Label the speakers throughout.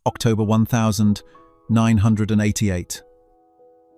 Speaker 1: October 1988.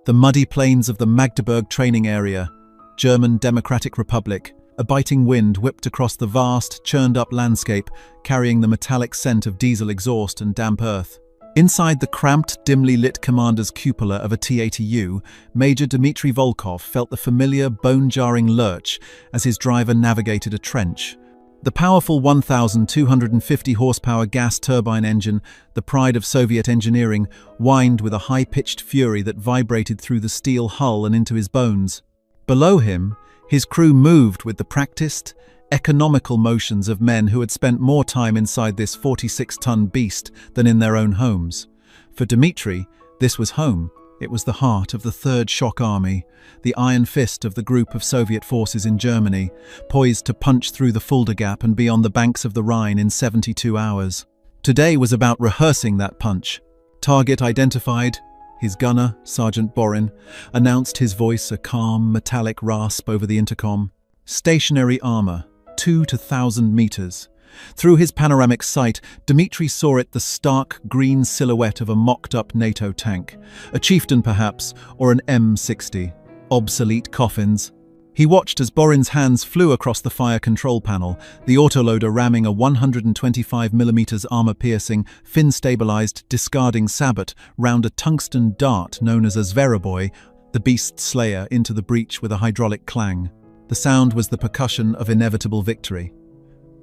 Speaker 1: The muddy plains of the Magdeburg training area, German Democratic Republic. A biting wind whipped across the vast, churned-up landscape, carrying the metallic scent of diesel exhaust and damp earth. Inside the cramped, dimly lit commander's cupola of a T-80U, Major Dmitry Volkov felt the familiar, bone-jarring lurch as his driver navigated a trench. The powerful 1,250 horsepower gas turbine engine, the pride of Soviet engineering, whined with a high-pitched fury that vibrated through the steel hull and into his bones. Below him, his crew moved with the practiced, economical motions of men who had spent more time inside this 46-ton beast than in their own homes. For Dmitry, this was home. It was the heart of the Third Shock Army, the iron fist of the group of Soviet forces in Germany, poised to punch through the Fulda Gap and be on the banks of the Rhine in 72 hours. Today was about rehearsing that punch. Target identified. His gunner, Sergeant Borin, announced, his voice a calm, metallic rasp over the intercom. Stationary armor, 2 to 1,000 meters. Through his panoramic sight, Dmitry saw it the stark green silhouette of a mocked-up NATO tank. A Chieftain, perhaps, or an M60. Obsolete coffins. He watched as Borin's hands flew across the fire control panel, the autoloader ramming a 125mm armor-piercing, fin-stabilized, discarding sabot round a tungsten dart known as a Zveroboy, the beast's slayer, into the breach with a hydraulic clang. The sound was the percussion of inevitable victory.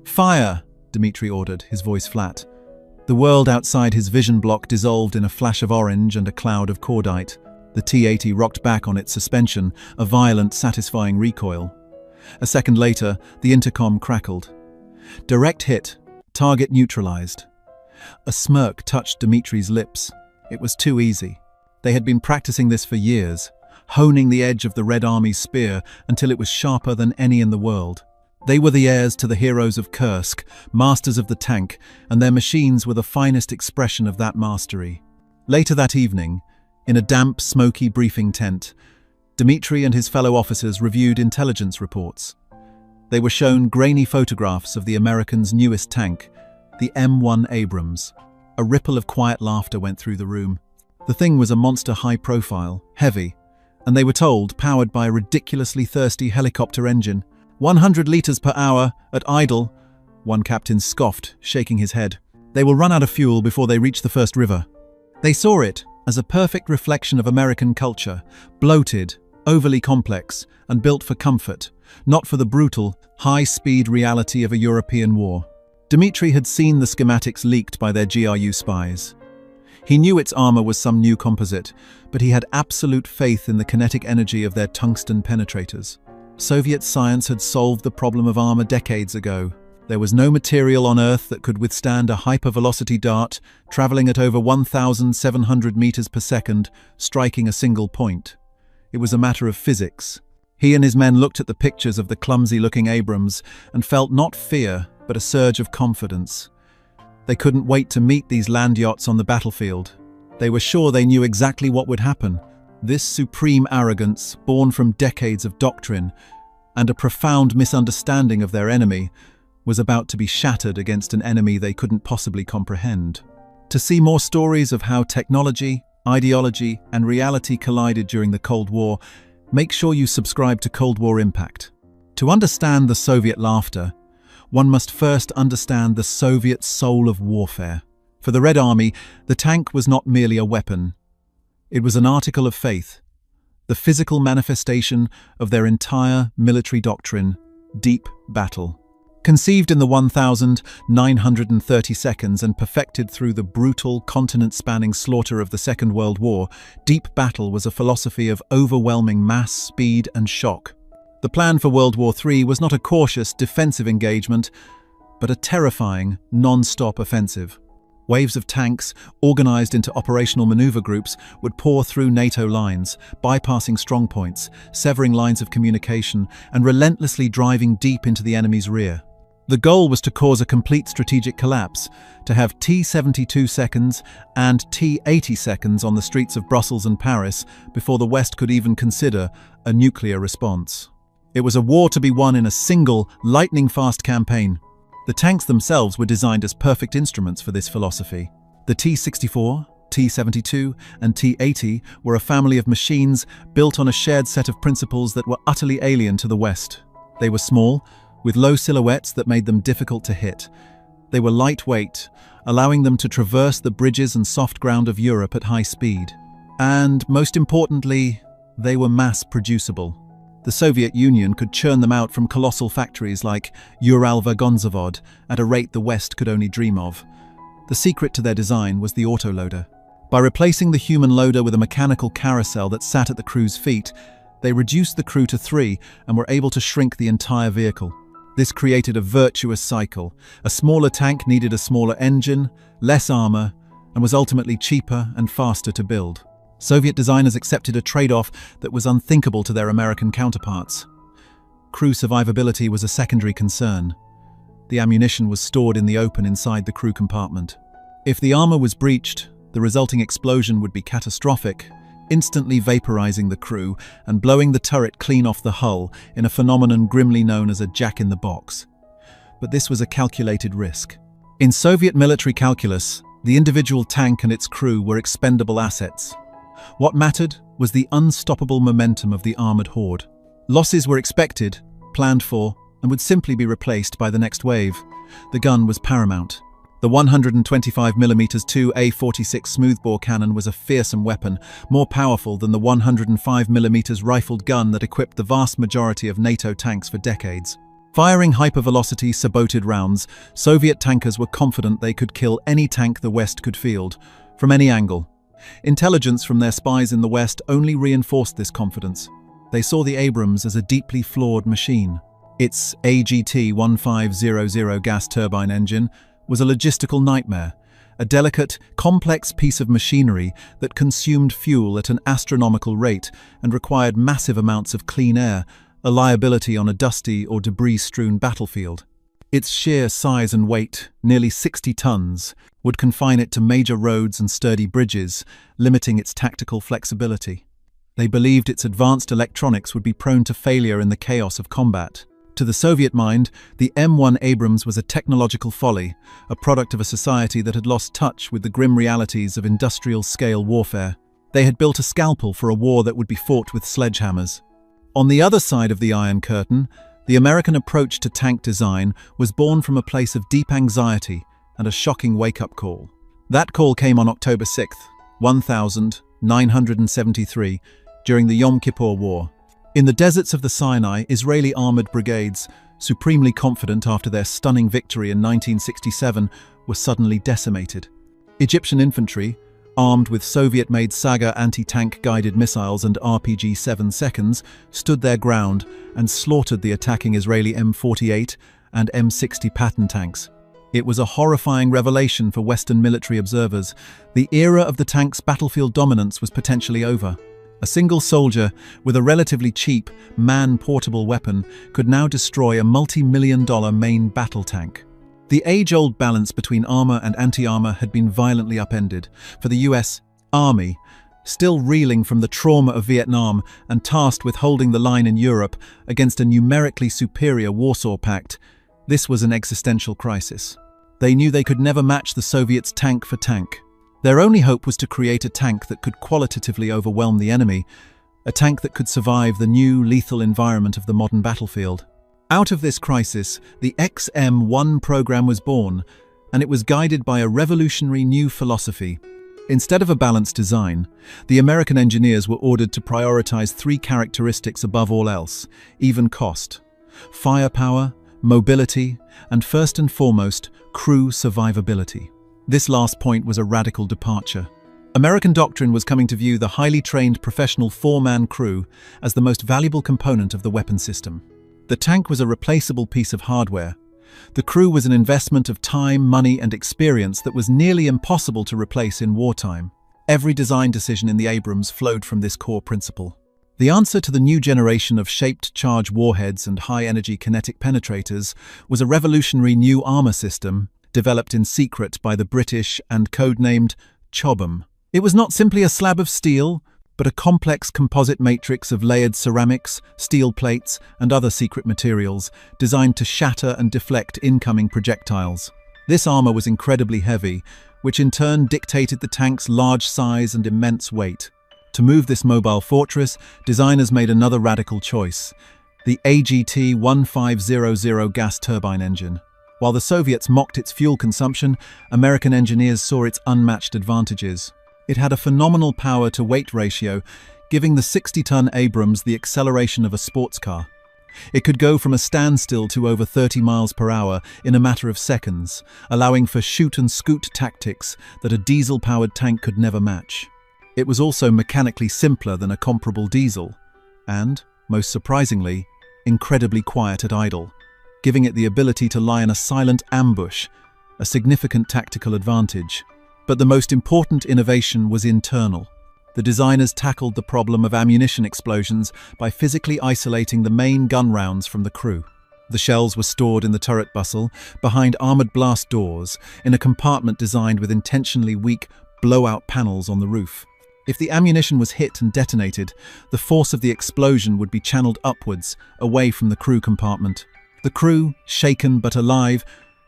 Speaker 1: "Fire!" Dmitry ordered, his voice flat. The world outside his vision block dissolved in a flash of orange and a cloud of cordite. The T-80 rocked back on its suspension, a violent, satisfying recoil. A second later, the intercom crackled. Direct hit. Target neutralized. A smirk touched Dmitry's lips. It was too easy. They had been practicing this for years, honing the edge of the Red Army's spear until it was sharper than any in the world. They were the heirs to the heroes of Kursk, masters of the tank, and their machines were the finest expression of that mastery. Later that evening, in a damp, smoky briefing tent, Dmitry and his fellow officers reviewed intelligence reports. They were shown grainy photographs of the Americans' newest tank, the M1 Abrams. A ripple of quiet laughter went through the room. The thing was a monster high profile, heavy, and they were told powered by a ridiculously thirsty helicopter engine. 100 liters per hour, at idle, one captain scoffed, shaking his head. They will run out of fuel before they reach the first river. They saw it as a perfect reflection of American culture, bloated, overly complex, and built for comfort, not for the brutal, high-speed reality of a European war. Dmitry had seen the schematics leaked by their GRU spies. He knew its armor was some new composite, but he had absolute faith in the kinetic energy of their tungsten penetrators. Soviet science had solved the problem of armor decades ago. There was no material on Earth that could withstand a hypervelocity dart, traveling at over 1,700 meters per second, striking a single point. It was a matter of physics. He and his men looked at the pictures of the clumsy-looking Abrams and felt not fear, but a surge of confidence. They couldn't wait to meet these land yachts on the battlefield. They were sure they knew exactly what would happen. This supreme arrogance, born from decades of doctrine and a profound misunderstanding of their enemy, was about to be shattered against an enemy they couldn't possibly comprehend. To see more stories of how technology, ideology, and reality collided during the Cold War, make sure you subscribe to Cold War Impact. To understand the Soviet laughter, one must first understand the Soviet soul of warfare. For the Red Army, the tank was not merely a weapon. It was an article of faith, the physical manifestation of their entire military doctrine, deep battle. Conceived in the 1,930 seconds and perfected through the brutal, continent-spanning slaughter of the Second World War, deep battle was a philosophy of overwhelming mass, speed, and shock. The plan for World War III was not a cautious, defensive engagement, but a terrifying, non-stop offensive. Waves of tanks, organized into operational maneuver groups, would pour through NATO lines, bypassing strongpoints, severing lines of communication, and relentlessly driving deep into the enemy's rear. The goal was to cause a complete strategic collapse, to have T-72 seconds and T-80 seconds on the streets of Brussels and Paris before the West could even consider a nuclear response. It was a war to be won in a single, lightning-fast campaign. The tanks themselves were designed as perfect instruments for this philosophy. The T-64, T-72, and T-80 were a family of machines built on a shared set of principles that were utterly alien to the West. They were small, with low silhouettes that made them difficult to hit. They were lightweight, allowing them to traverse the bridges and soft ground of Europe at high speed. And, most importantly, they were mass-producible. The Soviet Union could churn them out from colossal factories like Uralvagonzavod at a rate the West could only dream of. The secret to their design was the autoloader. By replacing the human loader with a mechanical carousel that sat at the crew's feet, they reduced the crew to 3 and were able to shrink the entire vehicle. This created a virtuous cycle. A smaller tank needed a smaller engine, less armor, and was ultimately cheaper and faster to build. Soviet designers accepted a trade-off that was unthinkable to their American counterparts. Crew survivability was a secondary concern. The ammunition was stored in the open inside the crew compartment. If the armor was breached, the resulting explosion would be catastrophic, instantly vaporizing the crew and blowing the turret clean off the hull in a phenomenon grimly known as a jack-in-the-box. But this was a calculated risk. In Soviet military calculus, the individual tank and its crew were expendable assets. What mattered was the unstoppable momentum of the armored horde. Losses were expected, planned for, and would simply be replaced by the next wave. The gun was paramount. The 125mm 2A46 smoothbore cannon was a fearsome weapon, more powerful than the 105mm rifled gun that equipped the vast majority of NATO tanks for decades. Firing hypervelocity, saboted rounds, Soviet tankers were confident they could kill any tank the West could field, from any angle. Intelligence from their spies in the West only reinforced this confidence. They saw the Abrams as a deeply flawed machine. Its AGT-1500 gas turbine engine was a logistical nightmare, a delicate, complex piece of machinery that consumed fuel at an astronomical rate and required massive amounts of clean air, a liability on a dusty or debris-strewn battlefield. Its sheer size and weight, nearly 60 tons, would confine it to major roads and sturdy bridges, limiting its tactical flexibility. They believed its advanced electronics would be prone to failure in the chaos of combat. To the Soviet mind, the M1 Abrams was a technological folly, a product of a society that had lost touch with the grim realities of industrial-scale warfare. They had built a scalpel for a war that would be fought with sledgehammers. On the other side of the Iron Curtain, the American approach to tank design was born from a place of deep anxiety and a shocking wake-up call. That call came on October 6, 1973, during the Yom Kippur War. In the deserts of the Sinai, Israeli armored brigades, supremely confident after their stunning victory in 1967, were suddenly decimated. Egyptian infantry, armed with Soviet-made Saga anti-tank guided missiles and RPG-7 seconds, stood their ground and slaughtered the attacking Israeli M48 and M60 Patton tanks. It was a horrifying revelation for Western military observers. The era of the tank's battlefield dominance was potentially over. A single soldier with a relatively cheap, man-portable weapon could now destroy a multi-million-dollar main battle tank. The age-old balance between armor and anti-armor had been violently upended. For the US Army, still reeling from the trauma of Vietnam and tasked with holding the line in Europe against a numerically superior Warsaw Pact, this was an existential crisis. They knew they could never match the Soviets tank for tank. Their only hope was to create a tank that could qualitatively overwhelm the enemy, a tank that could survive the new, lethal environment of the modern battlefield. Out of this crisis, the XM-1 program was born, and it was guided by a revolutionary new philosophy. Instead of a balanced design, the American engineers were ordered to prioritize 3 characteristics above all else: even cost, firepower, mobility, and first and foremost, crew survivability. This last point was a radical departure. American doctrine was coming to view the highly trained professional 4-man crew as the most valuable component of the weapon system. The tank was a replaceable piece of hardware. The crew was an investment of time, money, and experience that was nearly impossible to replace in wartime. Every design decision in the Abrams flowed from this core principle. The answer to the new generation of shaped charge warheads and high-energy kinetic penetrators was a revolutionary new armor system developed in secret by the British and codenamed Chobham. It was not simply a slab of steel, but a complex composite matrix of layered ceramics, steel plates, and other secret materials designed to shatter and deflect incoming projectiles. This armor was incredibly heavy, which in turn dictated the tank's large size and immense weight. To move this mobile fortress, designers made another radical choice: the AGT-1500 gas turbine engine. While the Soviets mocked its fuel consumption, American engineers saw its unmatched advantages. It had a phenomenal power-to-weight ratio, giving the 60-ton Abrams the acceleration of a sports car. It could go from a standstill to over 30 miles per hour in a matter of seconds, allowing for shoot-and-scoot tactics that a diesel-powered tank could never match. It was also mechanically simpler than a comparable diesel, and, most surprisingly, incredibly quiet at idle, giving it the ability to lie in a silent ambush, a significant tactical advantage. But the most important innovation was internal. The designers tackled the problem of ammunition explosions by physically isolating the main gun rounds from the crew. The shells were stored in the turret bustle, behind armored blast doors, in a compartment designed with intentionally weak blowout panels on the roof. If the ammunition was hit and detonated, the force of the explosion would be channeled upwards, away from the crew compartment. The crew, shaken but alive,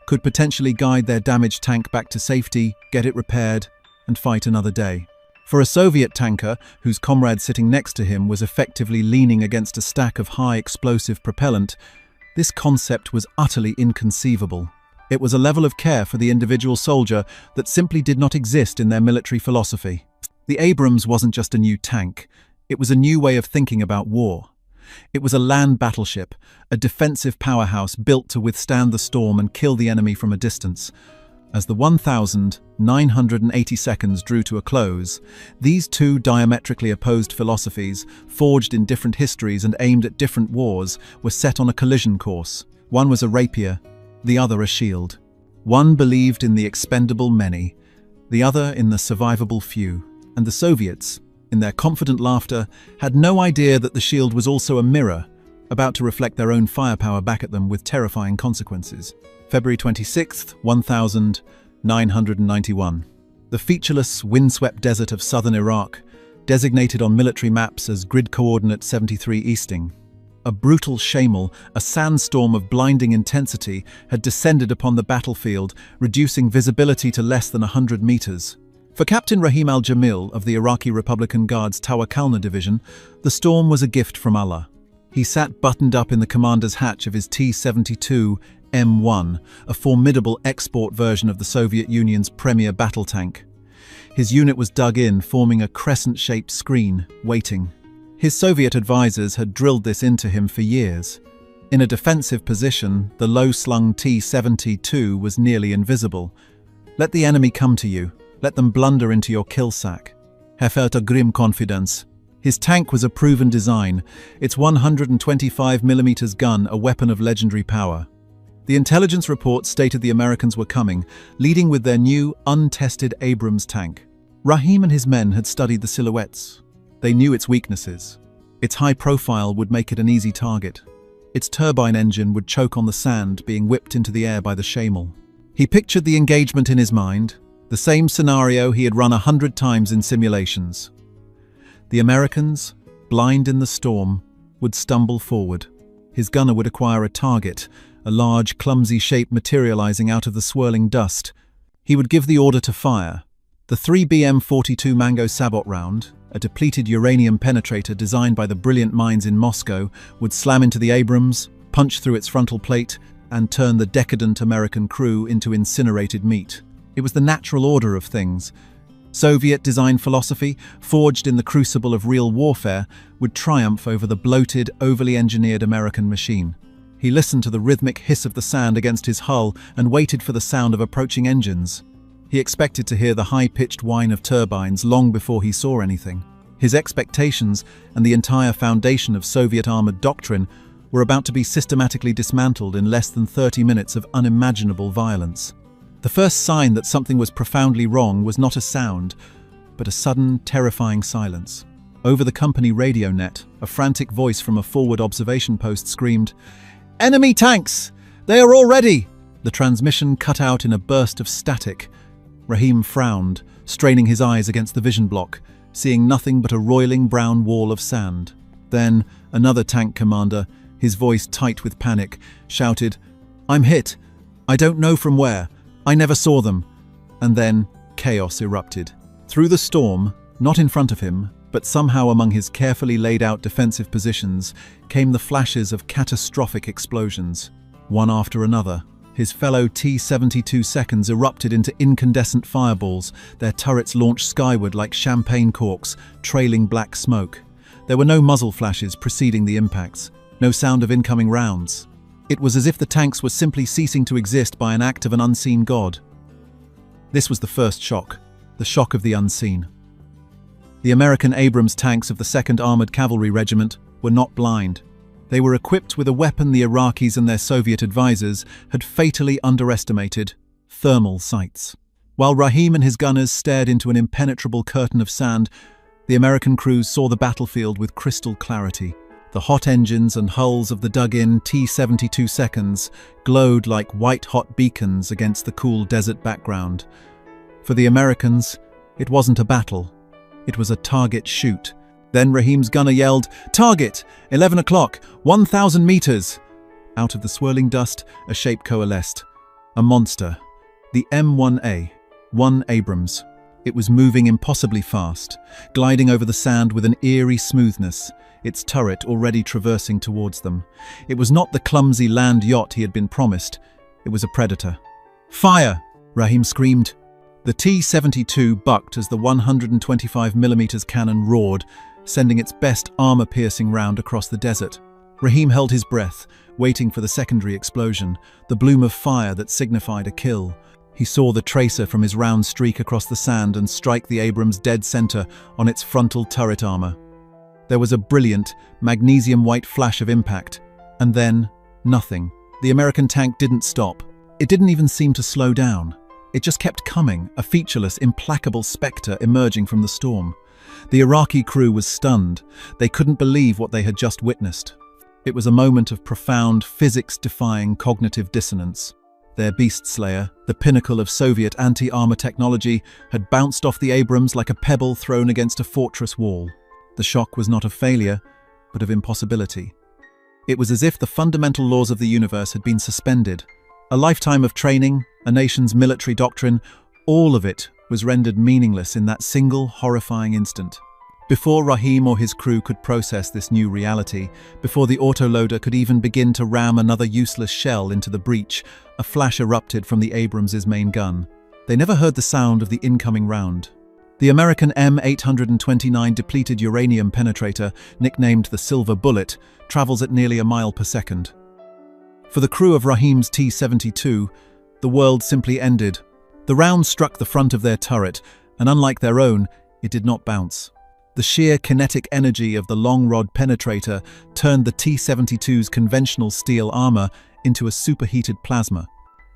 Speaker 1: could potentially guide their damaged tank back to safety, get it repaired, and fight another day. For a Soviet tanker, whose comrade sitting next to him was effectively leaning against a stack of high explosive propellant, this concept was utterly inconceivable. It was a level of care for the individual soldier that simply did not exist in their military philosophy. The Abrams wasn't just a new tank, it was a new way of thinking about war. It was a land battleship, a defensive powerhouse built to withstand the storm and kill the enemy from a distance. As the 1,980 seconds drew to a close, these two diametrically opposed philosophies, forged in different histories and aimed at different wars, were set on a collision course. One was a rapier, the other a shield. One believed in the expendable many, the other in the survivable few. And the Soviets, in their confident laughter, had no idea that the shield was also a mirror, about to reflect their own firepower back at them with terrifying consequences. February 26, 1991. The featureless, windswept desert of southern Iraq, designated on military maps as grid coordinate 73 Easting. A brutal shamal, a sandstorm of blinding intensity, had descended upon the battlefield, reducing visibility to less than 100 meters. For Captain Rahim al-Jamil of the Iraqi Republican Guard's Tawakalna division, the storm was a gift from Allah. He sat buttoned up in the commander's hatch of his T-72 M1, a formidable export version of the Soviet Union's premier battle tank. His unit was dug in, forming a crescent-shaped screen, waiting. His Soviet advisors had drilled this into him for years. In a defensive position, the low-slung T-72 was nearly invisible. Let the enemy come to you. Let them blunder into your kill sack. Herr felt a grim confidence. His tank was a proven design, its 125mm gun a weapon of legendary power. The intelligence report stated the Americans were coming, leading with their new, untested Abrams tank. Rahim and his men had studied the silhouettes. They knew its weaknesses. Its high profile would make it an easy target. Its turbine engine would choke on the sand being whipped into the air by the shamal. He pictured the engagement in his mind, the same scenario he had run 100 times in simulations. The Americans, blind in the storm, would stumble forward. His gunner would acquire a target, a large, clumsy shape materializing out of the swirling dust. He would give the order to fire. The 3BM-42 Mango Sabot round, a depleted uranium penetrator designed by the brilliant minds in Moscow, would slam into the Abrams, punch through its frontal plate, and turn the decadent American crew into incinerated meat. It was the natural order of things. Soviet design philosophy, forged in the crucible of real warfare, would triumph over the bloated, overly engineered American machine. He listened to the rhythmic hiss of the sand against his hull and waited for the sound of approaching engines. He expected to hear the high-pitched whine of turbines long before he saw anything. His expectations and the entire foundation of Soviet armored doctrine were about to be systematically dismantled in less than 30 minutes of unimaginable violence. The first sign that something was profoundly wrong was not a sound, but a sudden, terrifying silence. Over the company radio net, a frantic voice from a forward observation post screamed, "Enemy tanks! They are all ready!" The transmission cut out in a burst of static. Rahim frowned, straining his eyes against the vision block, seeing nothing but a roiling brown wall of sand. Then, another tank commander, his voice tight with panic, shouted, "I'm hit. I don't know from where. I never saw them." And then, chaos erupted. Through the storm, not in front of him, but somehow among his carefully laid out defensive positions, came the flashes of catastrophic explosions. One after another, his fellow T-72 seconds erupted into incandescent fireballs, their turrets launched skyward like champagne corks, trailing black smoke. There were no muzzle flashes preceding the impacts, no sound of incoming rounds. It was as if the tanks were simply ceasing to exist by an act of an unseen god. This was the first shock, the shock of the unseen. The American Abrams tanks of the 2nd Armored Cavalry Regiment were not blind. They were equipped with a weapon the Iraqis and their Soviet advisors had fatally underestimated: thermal sights. While Rahim and his gunners stared into an impenetrable curtain of sand, the American crews saw the battlefield with crystal clarity. The hot engines and hulls of the dug-in T-72 seconds glowed like white-hot beacons against the cool desert background. For the Americans, it wasn't a battle. It was a target shoot. Then Rahim's gunner yelled, "Target! 11 o'clock! 1,000 meters!" Out of the swirling dust, a shape coalesced. A monster. The M1A. 1 Abrams. It was moving impossibly fast, gliding over the sand with an eerie smoothness, its turret already traversing towards them. It was not the clumsy land yacht he had been promised. It was a predator. "Fire!" Rahim screamed. The T-72 bucked as the 125mm cannon roared, sending its best armor-piercing round across the desert. Rahim held his breath, waiting for the secondary explosion, the bloom of fire that signified a kill. He saw the tracer from his round streak across the sand and strike the Abrams dead center on its frontal turret armor. There was a brilliant, magnesium-white flash of impact, and then nothing. The American tank didn't stop. It didn't even seem to slow down. It just kept coming, a featureless, implacable specter emerging from the storm. The Iraqi crew was stunned. They couldn't believe what they had just witnessed. It was a moment of profound, physics-defying cognitive dissonance. Their beast slayer, the pinnacle of Soviet anti-armor technology, had bounced off the Abrams like a pebble thrown against a fortress wall. The shock was not of failure, but of impossibility. It was as if the fundamental laws of the universe had been suspended. A lifetime of training, a nation's military doctrine, all of it was rendered meaningless in that single horrifying instant. Before Rahim or his crew could process this new reality, before the autoloader could even begin to ram another useless shell into the breach, a flash erupted from the Abrams' main gun. They never heard the sound of the incoming round. The American M829 depleted uranium penetrator, nicknamed the Silver Bullet, travels at nearly a mile per second. For the crew of Rahim's T-72, the world simply ended. The round struck the front of their turret, and unlike their own, it did not bounce. The sheer kinetic energy of the long-rod penetrator turned the T-72's conventional steel armor into a superheated plasma.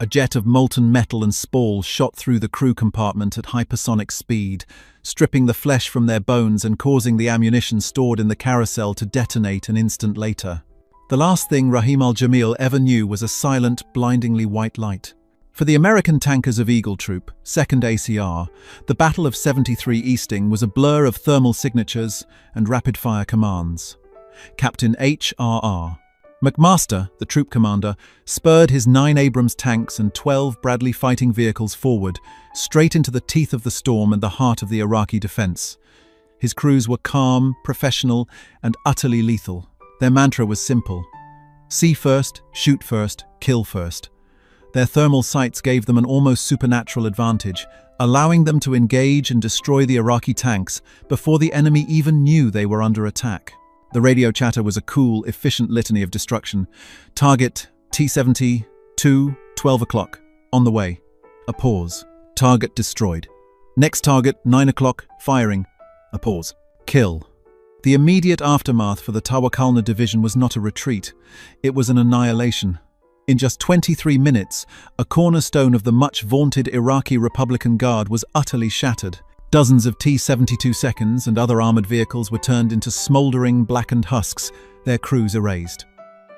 Speaker 1: A jet of molten metal and spall shot through the crew compartment at hypersonic speed, stripping the flesh from their bones and causing the ammunition stored in the carousel to detonate an instant later. The last thing Rahim al-Jamil ever knew was a silent, blindingly white light. For the American tankers of Eagle Troop, 2nd ACR, the Battle of 73 Easting was a blur of thermal signatures and rapid-fire commands. Captain H.R.R. McMaster, the troop commander, spurred his 9 Abrams tanks and 12 Bradley fighting vehicles forward, straight into the teeth of the storm and the heart of the Iraqi defense. His crews were calm, professional, and utterly lethal. Their mantra was simple: see first, shoot first, kill first. Their thermal sights gave them an almost supernatural advantage, allowing them to engage and destroy the Iraqi tanks before the enemy even knew they were under attack. The radio chatter was a cool, efficient litany of destruction. Target, T-72, 12 o'clock, on the way. A pause. Target destroyed. Next target, 9 o'clock, firing. A pause. Kill. The immediate aftermath for the Tawakalna division was not a retreat. It was an annihilation. In just 23 minutes, a cornerstone of the much-vaunted Iraqi Republican Guard was utterly shattered. Dozens of T-72 seconds and other armored vehicles were turned into smoldering, blackened husks, their crews erased.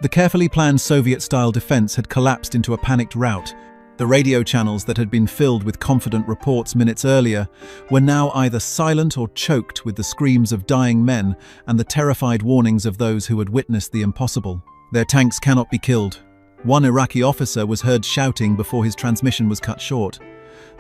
Speaker 1: The carefully planned Soviet-style defense had collapsed into a panicked rout. The radio channels that had been filled with confident reports minutes earlier were now either silent or choked with the screams of dying men and the terrified warnings of those who had witnessed the impossible. Their tanks cannot be killed. One Iraqi officer was heard shouting before his transmission was cut short.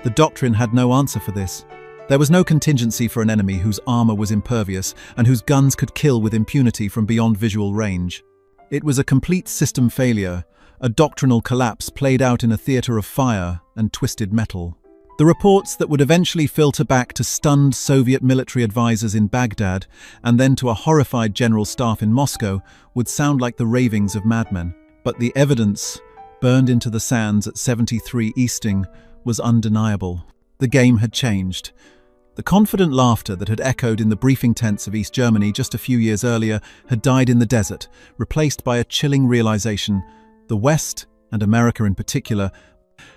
Speaker 1: the doctrine had no answer for this. There was no contingency for an enemy whose armor was impervious and whose guns could kill with impunity from beyond visual range. It was a complete system failure, a doctrinal collapse played out in a theater of fire and twisted metal. The reports that would eventually filter back to stunned Soviet military advisors in Baghdad and then to a horrified general staff in Moscow would sound like the ravings of madmen. But the evidence, burned into the sands at 73 Easting, was undeniable. The game had changed. The confident laughter that had echoed in the briefing tents of East Germany just a few years earlier had died in the desert, replaced by a chilling realization: the West, and America in particular,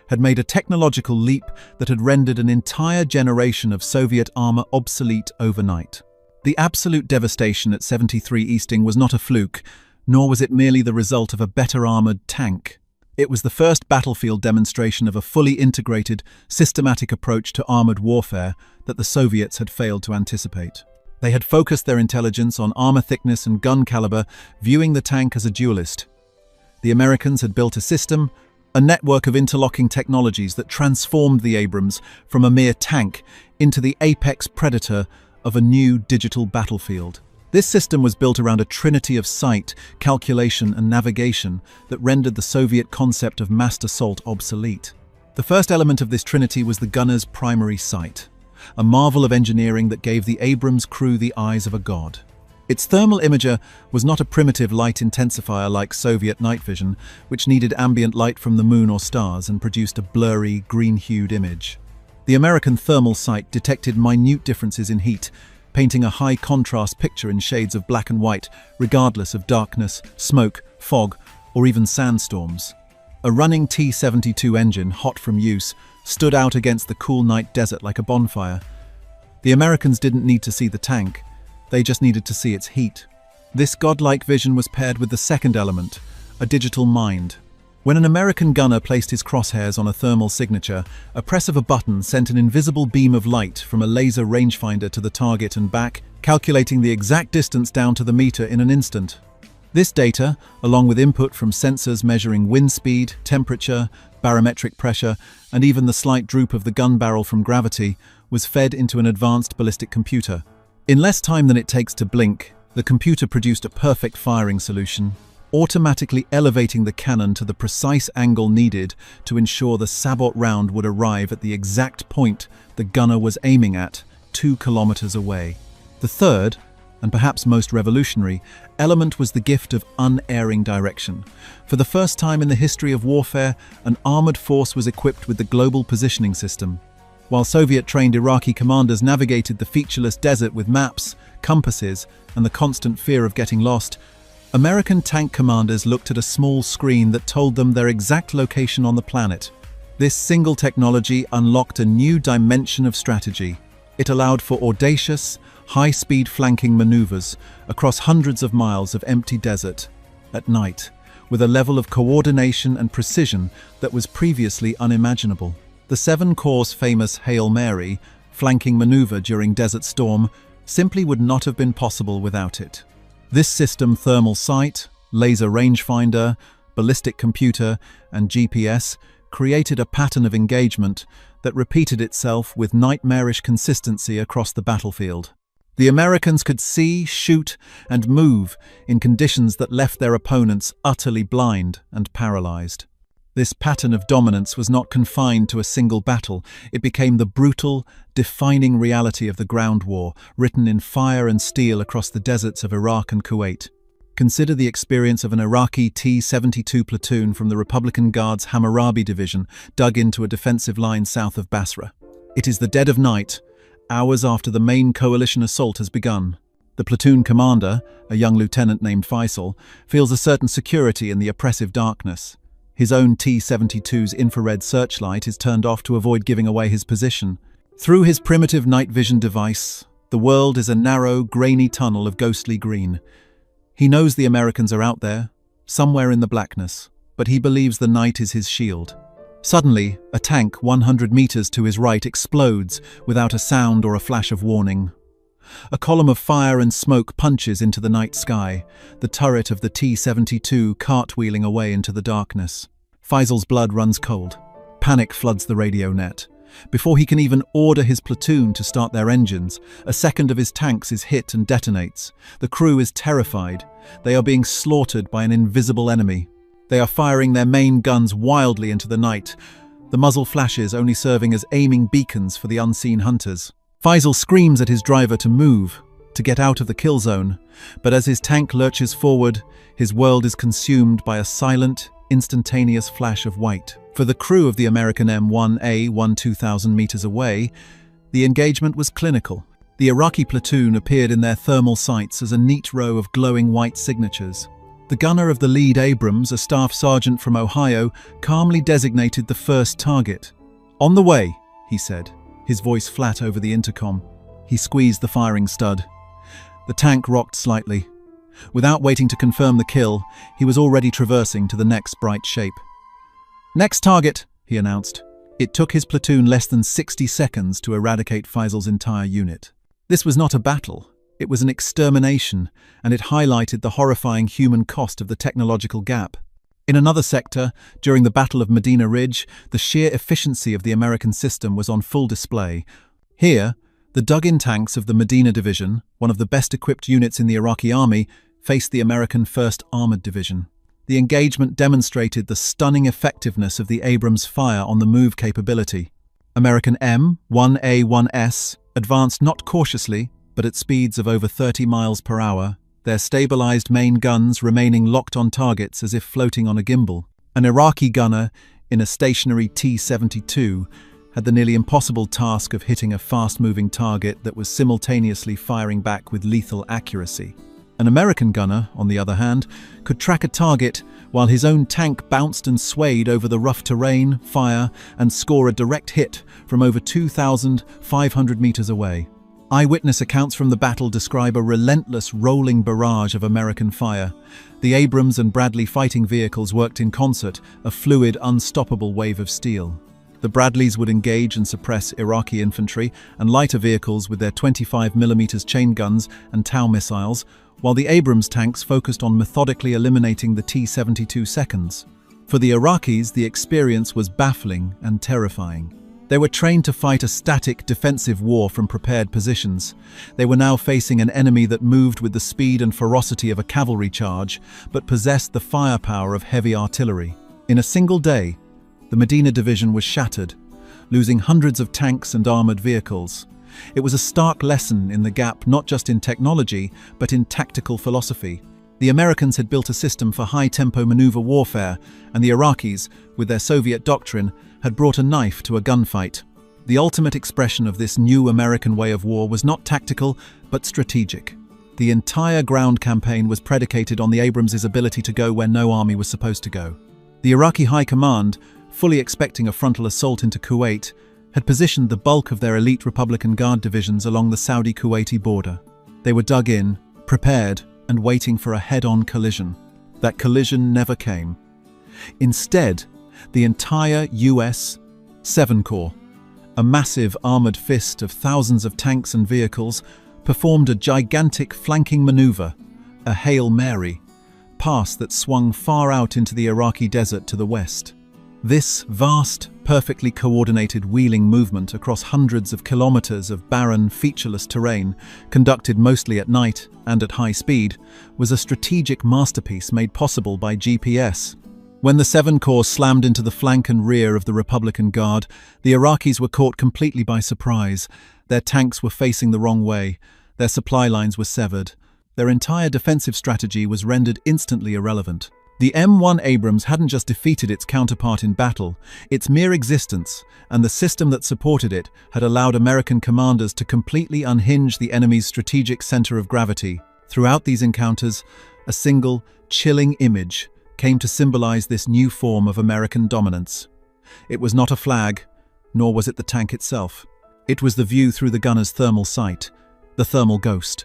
Speaker 1: had made a technological leap that had rendered an entire generation of Soviet armor obsolete overnight. The absolute devastation at 73 Easting was not a fluke, nor was it merely the result of a better armored tank. It was the first battlefield demonstration of a fully integrated, systematic approach to armored warfare that the Soviets had failed to anticipate. They had focused their intelligence on armor thickness and gun caliber, viewing the tank as a duelist. The Americans had built a system, a network of interlocking technologies that transformed the Abrams from a mere tank into the apex predator of a new digital battlefield. This system was built around a trinity of sight, calculation, and navigation that rendered the Soviet concept of massed assault obsolete. The first element of this trinity was the gunner's primary sight, a marvel of engineering that gave the Abrams crew the eyes of a god. Its thermal imager was not a primitive light intensifier like Soviet night vision, which needed ambient light from the moon or stars and produced a blurry, green-hued image. The American thermal sight detected minute differences in heat, painting a high-contrast picture in shades of black and white, regardless of darkness, smoke, fog, or even sandstorms. A running T-72 engine, hot from use, stood out against the cool night desert like a bonfire. The Americans didn't need to see the tank. They just needed to see its heat. This godlike vision was paired with the second element, a digital mind. When an American gunner placed his crosshairs on a thermal signature, a press of a button sent an invisible beam of light from a laser rangefinder to the target and back, calculating the exact distance down to the meter in an instant. This data, along with input from sensors measuring wind speed, temperature, barometric pressure, and even the slight droop of the gun barrel from gravity, was fed into an advanced ballistic computer. In less time than it takes to blink, the computer produced a perfect firing solution, automatically elevating the cannon to the precise angle needed to ensure the sabot round would arrive at the exact point the gunner was aiming at, 2 kilometers away. The third, and perhaps most revolutionary, element was the gift of unerring direction. For the first time in the history of warfare, an armored force was equipped with the global positioning system. While Soviet-trained Iraqi commanders navigated the featureless desert with maps, compasses, and the constant fear of getting lost, American tank commanders looked at a small screen that told them their exact location on the planet. This single technology unlocked a new dimension of strategy. It allowed for audacious, high-speed flanking maneuvers across hundreds of miles of empty desert at night, with a level of coordination and precision that was previously unimaginable. The Seven Corps' famous Hail Mary, flanking maneuver during Desert Storm, simply would not have been possible without it. This system, thermal sight, laser rangefinder, ballistic computer, and GPS, created a pattern of engagement that repeated itself with nightmarish consistency across the battlefield. The Americans could see, shoot, and move in conditions that left their opponents utterly blind and paralyzed. This pattern of dominance was not confined to a single battle. It became the brutal, defining reality of the ground war, written in fire and steel across the deserts of Iraq and Kuwait. Consider the experience of an Iraqi T-72 platoon from the Republican Guard's Hammurabi division dug into a defensive line south of Basra. It is the dead of night, hours after the main coalition assault has begun. The platoon commander, a young lieutenant named Faisal, feels a certain security in the oppressive darkness. His own T-72's infrared searchlight is turned off to avoid giving away his position. Through his primitive night vision device, the world is a narrow, grainy tunnel of ghostly green. He knows the Americans are out there, somewhere in the blackness, but he believes the night is his shield. Suddenly, a tank 100 meters to his right explodes without a sound or a flash of warning. A column of fire and smoke punches into the night sky, the turret of the T-72 cartwheeling away into the darkness. Faisal's blood runs cold. Panic floods the radio net. Before he can even order his platoon to start their engines, a second of his tanks is hit and detonates. The crew is terrified. They are being slaughtered by an invisible enemy. They are firing their main guns wildly into the night, the muzzle flashes only serving as aiming beacons for the unseen hunters. Faisal screams at his driver to move, to get out of the kill zone, but as his tank lurches forward, his world is consumed by a silent, instantaneous flash of white. For the crew of the American M1A 2,000 meters away, the engagement was clinical. The Iraqi platoon appeared in their thermal sights as a neat row of glowing white signatures. The gunner of the lead, Abrams, a staff sergeant from Ohio, calmly designated the first target. "On the way," he said, his voice flat over the intercom. He squeezed the firing stud. The tank rocked slightly. Without waiting to confirm the kill, he was already traversing to the next bright shape. "Next target," he announced. It took his platoon less than 60 seconds to eradicate Faisal's entire unit. This was not a battle. It was an extermination, and it highlighted the horrifying human cost of the technological gap. In another sector, during the Battle of Medina Ridge, the sheer efficiency of the American system was on full display. Here, the dug-in tanks of the Medina Division, one of the best-equipped units in the Iraqi army, faced the American 1st Armored Division. The engagement demonstrated the stunning effectiveness of the Abrams fire-on-the-move capability. American M1A1S advanced not cautiously, but at speeds of over 30 miles per hour, their stabilized main guns remaining locked on targets as if floating on a gimbal. An Iraqi gunner in a stationary T-72 had the nearly impossible task of hitting a fast-moving target that was simultaneously firing back with lethal accuracy. An American gunner, on the other hand, could track a target while his own tank bounced and swayed over the rough terrain, fire, and score a direct hit from over 2,500 meters away. Eyewitness accounts from the battle describe a relentless rolling barrage of American fire. The Abrams and Bradley fighting vehicles worked in concert, a fluid, unstoppable wave of steel. The Bradleys would engage and suppress Iraqi infantry and lighter vehicles with their 25mm chain guns and Tau missiles, while the Abrams tanks focused on methodically eliminating the T-72 seconds. For the Iraqis, the experience was baffling and terrifying. They were trained to fight a static, defensive war from prepared positions. They were now facing an enemy that moved with the speed and ferocity of a cavalry charge, but possessed the firepower of heavy artillery. In a single day, the Medina Division was shattered, losing hundreds of tanks and armored vehicles. It was a stark lesson in the gap not just in technology, but in tactical philosophy. The Americans had built a system for high-tempo maneuver warfare, and the Iraqis, with their Soviet doctrine, had brought a knife to a gunfight. The ultimate expression of this new American way of war was not tactical, but strategic. The entire ground campaign was predicated on the Abrams' ability to go where no army was supposed to go. The Iraqi High Command, fully expecting a frontal assault into Kuwait, had positioned the bulk of their elite Republican Guard divisions along the Saudi-Kuwaiti border. They were dug in, prepared, and waiting for a head-on collision. That collision never came. Instead, the entire US 7 Corps, a massive armored fist of thousands of tanks and vehicles, performed a gigantic flanking maneuver, a Hail Mary, pass that swung far out into the Iraqi desert to the west. This vast, perfectly coordinated wheeling movement across hundreds of kilometers of barren, featureless terrain, conducted mostly at night and at high speed, was a strategic masterpiece made possible by GPS. When the 7 Corps slammed into the flank and rear of the Republican Guard, the Iraqis were caught completely by surprise. Their tanks were facing the wrong way, their supply lines were severed. Their entire defensive strategy was rendered instantly irrelevant. The M1 Abrams hadn't just defeated its counterpart in battle, its mere existence and the system that supported it had allowed American commanders to completely unhinge the enemy's strategic center of gravity. Throughout these encounters, a single, chilling image came to symbolize this new form of American dominance. It was not a flag, nor was it the tank itself. It was the view through the gunner's thermal sight, the thermal ghost.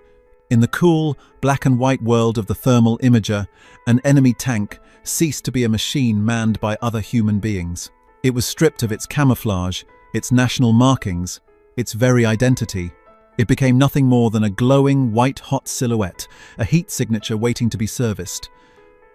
Speaker 1: In the cool, black and white world of the thermal imager, an enemy tank ceased to be a machine manned by other human beings. It was stripped of its camouflage, its national markings, its very identity. It became nothing more than a glowing, white-hot silhouette, a heat signature waiting to be serviced.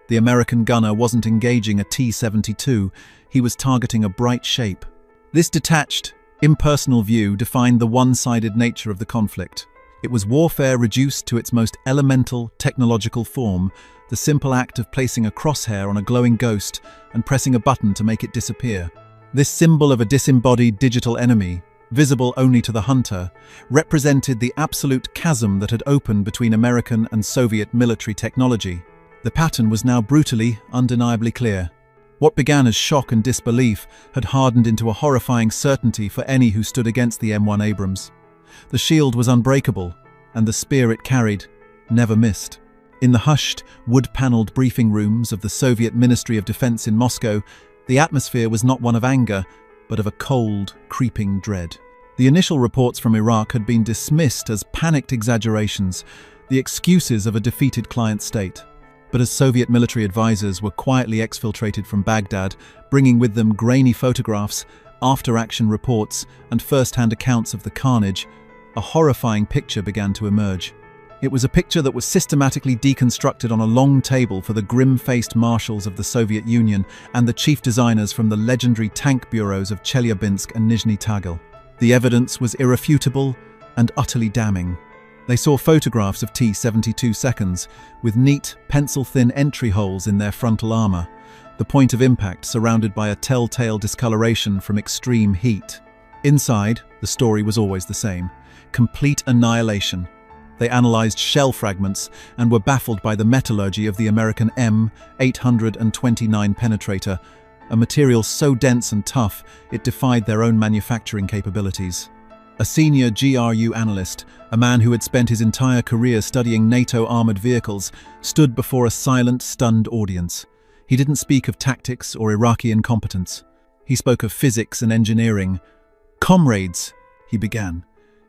Speaker 1: The American gunner wasn't engaging a T-72, he was targeting a bright shape. This detached, impersonal view defined the one-sided nature of the conflict. It was warfare reduced to its most elemental technological form, the simple act of placing a crosshair on a glowing ghost and pressing a button to make it disappear. This symbol of a disembodied digital enemy, visible only to the hunter, represented the absolute chasm that had opened between American and Soviet military technology. The pattern was now brutally, undeniably clear. What began as shock and disbelief had hardened into a horrifying certainty for any who stood against the M1 Abrams. The shield was unbreakable, and the spear it carried never missed. In the hushed, wood-paneled briefing rooms of the Soviet Ministry of Defense in Moscow, the atmosphere was not one of anger, but of a cold, creeping dread. The initial reports from Iraq had been dismissed as panicked exaggerations, the excuses of a defeated client state. But as Soviet military advisors were quietly exfiltrated from Baghdad, bringing with them grainy photographs, after-action reports, and first-hand accounts of the carnage, a horrifying picture began to emerge. It was a picture that was systematically deconstructed on a long table for the grim-faced marshals of the Soviet Union and the chief designers from the legendary tank bureaus of Chelyabinsk and Nizhny Tagil. The evidence was irrefutable and utterly damning. They saw photographs of T-72 seconds, with neat, pencil-thin entry holes in their frontal armor, the point of impact surrounded by a telltale discoloration from extreme heat. Inside, the story was always the same: complete annihilation. They analyzed shell fragments and were baffled by the metallurgy of the American M829 penetrator, a material so dense and tough it defied their own manufacturing capabilities. A senior GRU analyst, a man who had spent his entire career studying NATO armored vehicles, stood before a silent, stunned audience. He didn't speak of tactics or Iraqi incompetence. He spoke of physics and engineering. "Comrades," he began,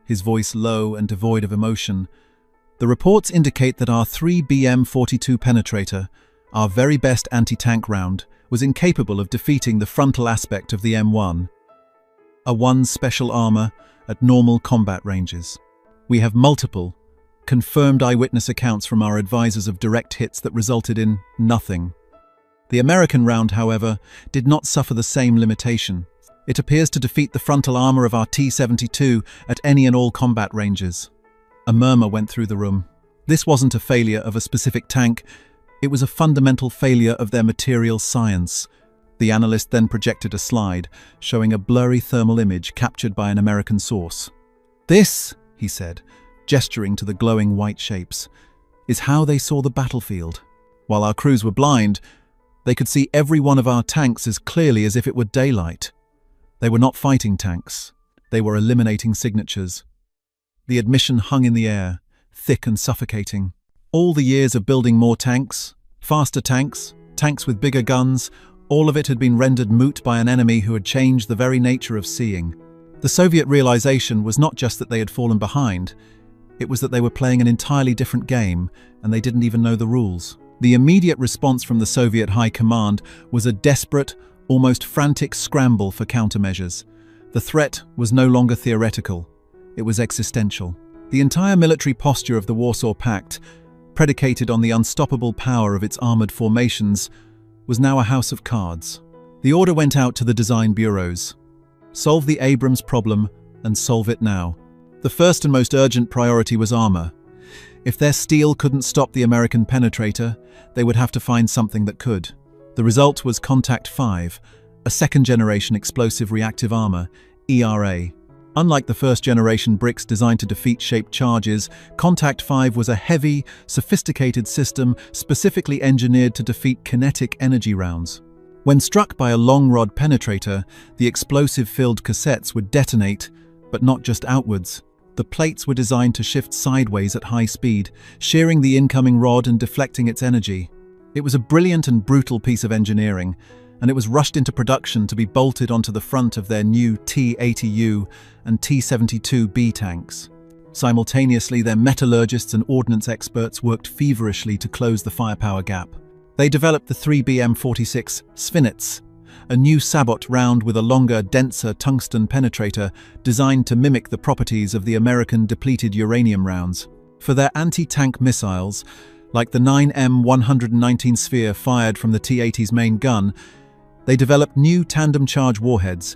Speaker 1: his voice low and devoid of emotion, "the reports indicate that our 3BM-42 penetrator, our very best anti-tank round, was incapable of defeating the frontal aspect of the M1, a one special armor at normal combat ranges. We have multiple, confirmed eyewitness accounts from our advisors of direct hits that resulted in nothing. The American round, however, did not suffer the same limitation. It appears to defeat the frontal armor of our T-72 at any and all combat ranges." A murmur went through the room. This wasn't a failure of a specific tank, it was a fundamental failure of their material science. The analyst then projected a slide, showing a blurry thermal image captured by an American source. "This," he said, gesturing to the glowing white shapes, "is how they saw the battlefield. While our crews were blind, they could see every one of our tanks as clearly as if it were daylight. They were not fighting tanks. They were eliminating signatures." The admission hung in the air, thick and suffocating. All the years of building more tanks, faster tanks, tanks with bigger guns, all of it had been rendered moot by an enemy who had changed the very nature of seeing. The Soviet realization was not just that they had fallen behind, it was that they were playing an entirely different game, and they didn't even know the rules. The immediate response from the Soviet High Command was a desperate, almost frantic scramble for countermeasures. The threat was no longer theoretical, it was existential. The entire military posture of the Warsaw Pact, predicated on the unstoppable power of its armored formations, was now a house of cards. The order went out to the design bureaus. Solve the Abrams problem, and solve it now. The first and most urgent priority was armor. If their steel couldn't stop the American penetrator, they would have to find something that could. The result was Contact 5, a second-generation explosive reactive armor, ERA. Unlike the first-generation bricks designed to defeat shaped charges, Contact 5 was a heavy, sophisticated system specifically engineered to defeat kinetic energy rounds. When struck by a long-rod penetrator, the explosive-filled cassettes would detonate, but not just outwards. The plates were designed to shift sideways at high speed, shearing the incoming rod and deflecting its energy. It was a brilliant and brutal piece of engineering, and it was rushed into production to be bolted onto the front of their new T-80U and T-72B tanks. Simultaneously, their metallurgists and ordnance experts worked feverishly to close the firepower gap. They developed the 3BM-46 Svinets, a new sabot round with a longer, denser tungsten penetrator designed to mimic the properties of the American depleted uranium rounds. For their anti-tank missiles, like the 9M119 Sphere fired from the T-80's main gun, they developed new tandem charge warheads,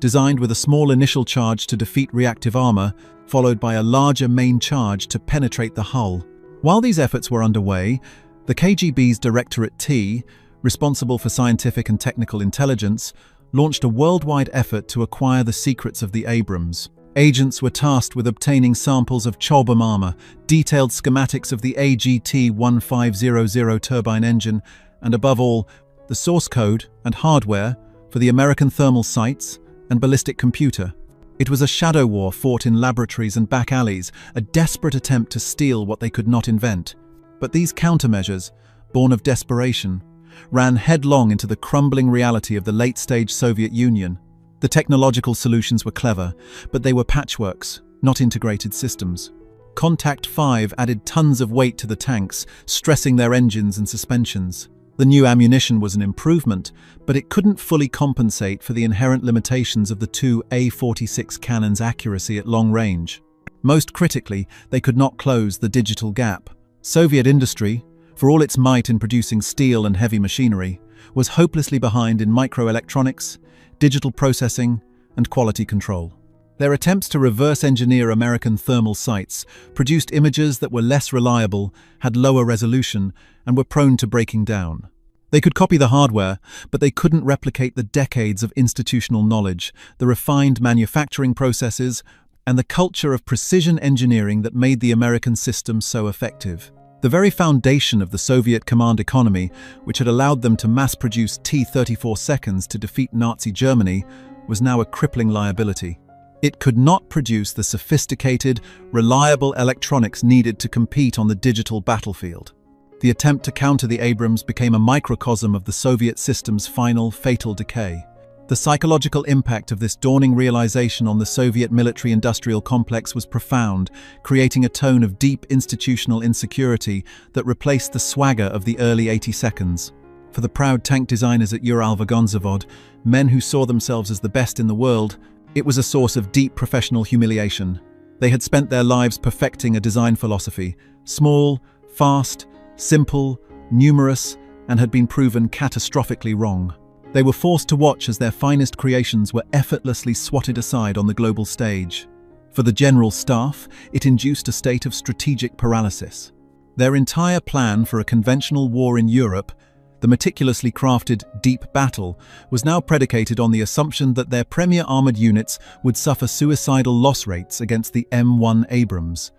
Speaker 1: designed with a small initial charge to defeat reactive armor, followed by a larger main charge to penetrate the hull. While these efforts were underway, the KGB's Directorate T, responsible for scientific and technical intelligence, launched a worldwide effort to acquire the secrets of the Abrams. Agents were tasked with obtaining samples of Chobham armor, detailed schematics of the AGT-1500 turbine engine, and above all, the source code and hardware for the American thermal sights and ballistic computer. It was a shadow war fought in laboratories and back alleys, a desperate attempt to steal what they could not invent. But these countermeasures, born of desperation, ran headlong into the crumbling reality of the late-stage Soviet Union. The technological solutions were clever, but they were patchworks, not integrated systems. Contact 5 added tons of weight to the tanks, stressing their engines and suspensions. The new ammunition was an improvement, but it couldn't fully compensate for the inherent limitations of the two A-46 cannons' accuracy at long range. Most critically, they could not close the digital gap. Soviet industry, for all its might in producing steel and heavy machinery, was hopelessly behind in microelectronics, digital processing, and quality control. Their attempts to reverse engineer American thermal sights produced images that were less reliable, had lower resolution, and were prone to breaking down. They could copy the hardware, but they couldn't replicate the decades of institutional knowledge, the refined manufacturing processes, and the culture of precision engineering that made the American system so effective. The very foundation of the Soviet command economy, which had allowed them to mass-produce T-34 seconds to defeat Nazi Germany, was now a crippling liability. It could not produce the sophisticated, reliable electronics needed to compete on the digital battlefield. The attempt to counter the Abrams became a microcosm of the Soviet system's final, fatal decay. The psychological impact of this dawning realization on the Soviet military-industrial complex was profound, creating a tone of deep institutional insecurity that replaced the swagger of the early 80 seconds. For the proud tank designers at Uralvagonzavod, men who saw themselves as the best in the world, it was a source of deep professional humiliation. They had spent their lives perfecting a design philosophy, small, fast, simple, numerous, and had been proven catastrophically wrong. They were forced to watch as their finest creations were effortlessly swatted aside on the global stage. For the general staff, it induced a state of strategic paralysis. Their entire plan for a conventional war in Europe, the meticulously crafted deep battle, was now predicated on the assumption that their premier armored units would suffer suicidal loss rates against the M1 Abrams.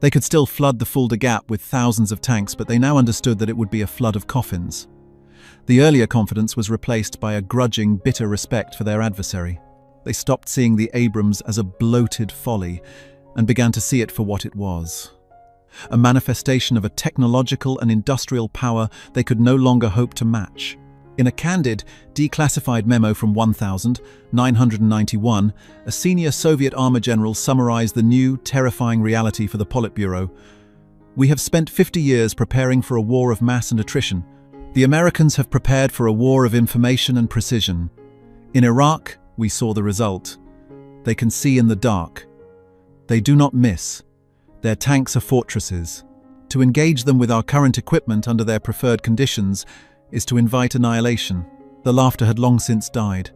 Speaker 1: They could still flood the Fulda Gap with thousands of tanks, but they now understood that it would be a flood of coffins. The earlier confidence was replaced by a grudging, bitter respect for their adversary. They stopped seeing the Abrams as a bloated folly and began to see it for what it was. A manifestation of a technological and industrial power they could no longer hope to match. In a candid, declassified memo from 1991, a senior Soviet armor general summarized the new, terrifying reality for the Politburo. "We have spent 50 years preparing for a war of mass and attrition. The Americans have prepared for a war of information and precision. In Iraq, we saw the result. They can see in the dark. They do not miss. Their tanks are fortresses. To engage them with our current equipment under their preferred conditions is to invite annihilation." The laughter had long since died.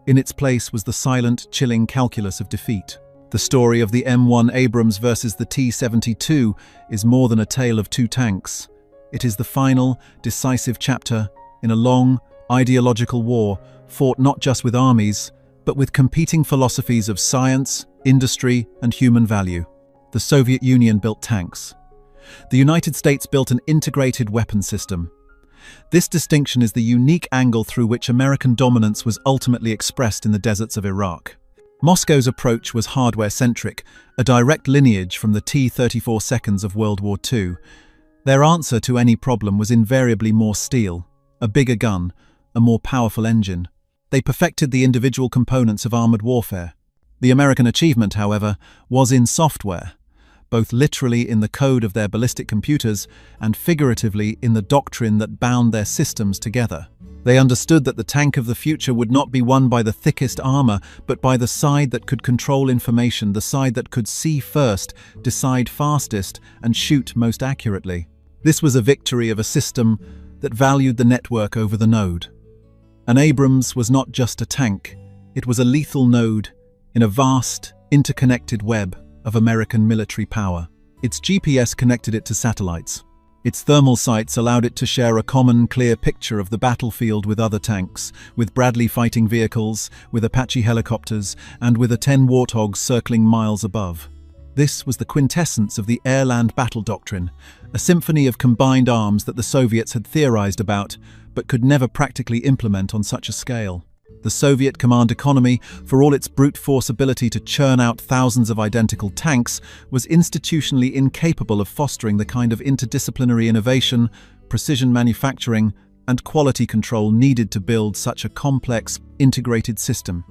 Speaker 1: In its place was the silent, chilling calculus of defeat. The story of the M1 Abrams versus the T-72 is more than a tale of two tanks. It is the final, decisive chapter in a long, ideological war fought not just with armies, but with competing philosophies of science, industry, and human value. The Soviet Union built tanks. The United States built an integrated weapon system. This distinction is the unique angle through which American dominance was ultimately expressed in the deserts of Iraq. Moscow's approach was hardware-centric, a direct lineage from the T-34 seconds of World War II. Their answer to any problem was invariably more steel, a bigger gun, a more powerful engine. They perfected the individual components of armored warfare. The American achievement, however, was in software, both literally in the code of their ballistic computers and figuratively in the doctrine that bound their systems together. They understood that the tank of the future would not be won by the thickest armor, but by the side that could control information, the side that could see first, decide fastest, and shoot most accurately. This was a victory of a system that valued the network over the node. An Abrams was not just a tank, It was a lethal node in a vast, interconnected web of American military power. Its GPS connected it to satellites. Its thermal sights allowed it to share a common, clear picture of the battlefield with other tanks, with Bradley fighting vehicles, with Apache helicopters, and with A-10 Warthogs circling miles above. This was the quintessence of the air-land battle doctrine, a symphony of combined arms that the Soviets had theorized about, but could never practically implement on such a scale. The Soviet command economy, for all its brute force ability to churn out thousands of identical tanks, was institutionally incapable of fostering the kind of interdisciplinary innovation, precision manufacturing, and quality control needed to build such a complex, integrated system.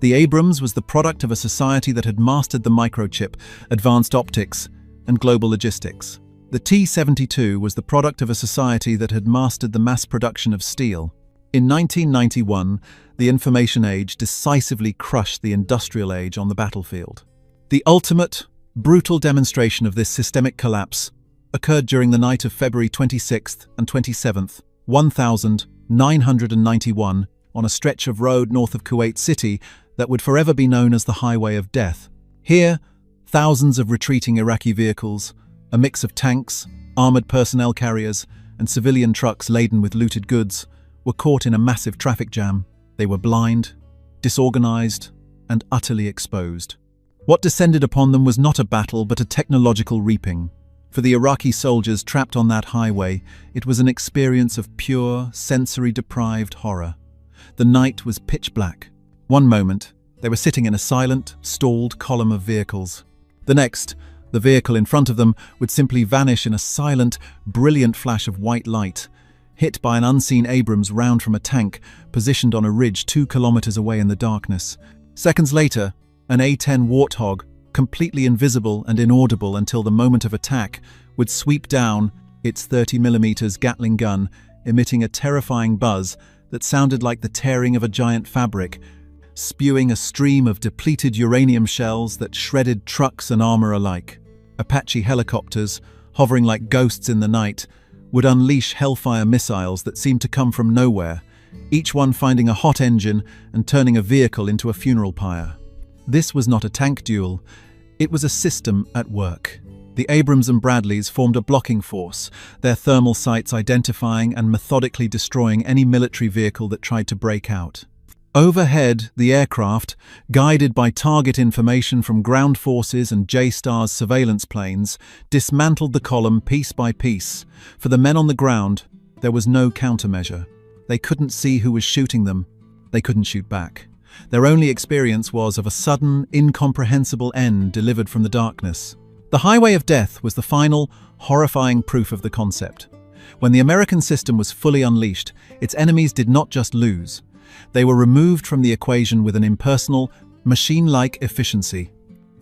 Speaker 1: The Abrams was the product of a society that had mastered the microchip, advanced optics, and global logistics. The T-72 was the product of a society that had mastered the mass production of steel. In 1991, the information age decisively crushed the industrial age on the battlefield. The ultimate, brutal demonstration of this systemic collapse occurred during the night of February 26th and 27th, 1991, on a stretch of road north of Kuwait City that would forever be known as the Highway of Death. Here, thousands of retreating Iraqi vehicles, a mix of tanks, armored personnel carriers, and civilian trucks laden with looted goods, were caught in a massive traffic jam. They were blind, disorganized, and utterly exposed. What descended upon them was not a battle, but a technological reaping. For the Iraqi soldiers trapped on that highway, it was an experience of pure, sensory-deprived horror. The night was pitch black. One moment, they were sitting in a silent, stalled column of vehicles. The next, the vehicle in front of them would simply vanish in a silent, brilliant flash of white light, hit by an unseen Abrams round from a tank positioned on a ridge 2 kilometers away in the darkness. Seconds later, an A-10 Warthog, completely invisible and inaudible until the moment of attack, would sweep down, its 30mm Gatling gun emitting a terrifying buzz that sounded like the tearing of a giant fabric, spewing a stream of depleted uranium shells that shredded trucks and armor alike. Apache helicopters, hovering like ghosts in the night, would unleash Hellfire missiles that seemed to come from nowhere, each one finding a hot engine and turning a vehicle into a funeral pyre. This was not a tank duel, it was a system at work. The Abrams and Bradleys formed a blocking force, their thermal sights identifying and methodically destroying any military vehicle that tried to break out. Overhead, the aircraft, guided by target information from ground forces and J-STAR's surveillance planes, dismantled the column piece by piece. For the men on the ground, there was no countermeasure. They couldn't see who was shooting them. They couldn't shoot back. Their only experience was of a sudden, incomprehensible end delivered from the darkness. The Highway of Death was the final, horrifying proof of the concept. When the American system was fully unleashed, its enemies did not just lose. They were removed from the equation with an impersonal, machine-like efficiency.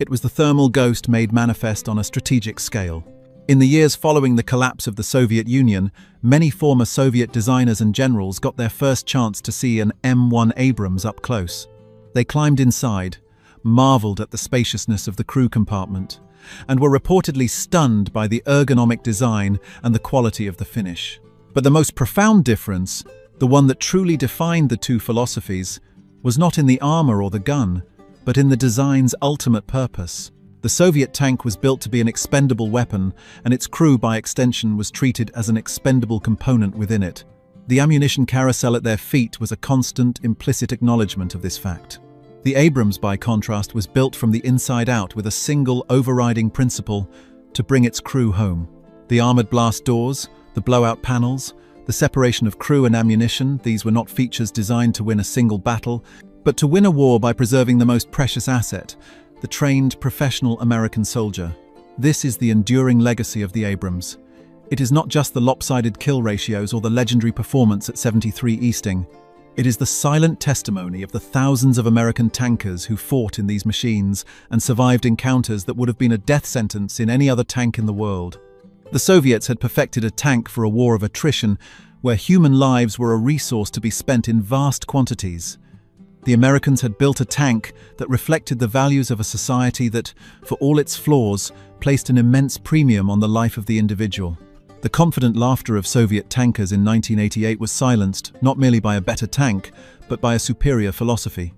Speaker 1: It was the thermal ghost made manifest on a strategic scale. In the years following the collapse of the Soviet Union, many former Soviet designers and generals got their first chance to see an M1 Abrams up close. They climbed inside, marveled at the spaciousness of the crew compartment, and were reportedly stunned by the ergonomic design and the quality of the finish. But the most profound difference, the one that truly defined the two philosophies, was not in the armor or the gun, but in the design's ultimate purpose. The Soviet tank was built to be an expendable weapon, and its crew, by extension, was treated as an expendable component within it. The ammunition carousel at their feet was a constant, implicit acknowledgement of this fact. The Abrams, by contrast, was built from the inside out with a single overriding principle: to bring its crew home. The armored blast doors, the blowout panels, the separation of crew and ammunition, these were not features designed to win a single battle, but to win a war by preserving the most precious asset, the trained professional American soldier. This is the enduring legacy of the Abrams. It is not just the lopsided kill ratios or the legendary performance at 73 Easting. It is the silent testimony of the thousands of American tankers who fought in these machines and survived encounters that would have been a death sentence in any other tank in the world. The Soviets had perfected a tank for a war of attrition, where human lives were a resource to be spent in vast quantities. The Americans had built a tank that reflected the values of a society that, for all its flaws, placed an immense premium on the life of the individual. The confident laughter of Soviet tankers in 1988 was silenced, not merely by a better tank, but by a superior philosophy.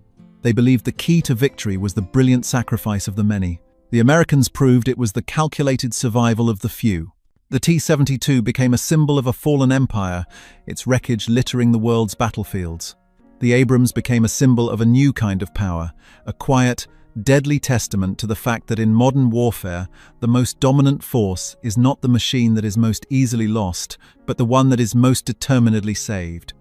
Speaker 1: They believed the key to victory was the brilliant sacrifice of the many. The Americans proved it was the calculated survival of the few. The T-72 became a symbol of a fallen empire, its wreckage littering the world's battlefields. The Abrams became a symbol of a new kind of power, a quiet, deadly testament to the fact that in modern warfare, the most dominant force is not the machine that is most easily lost, but the one that is most determinedly saved.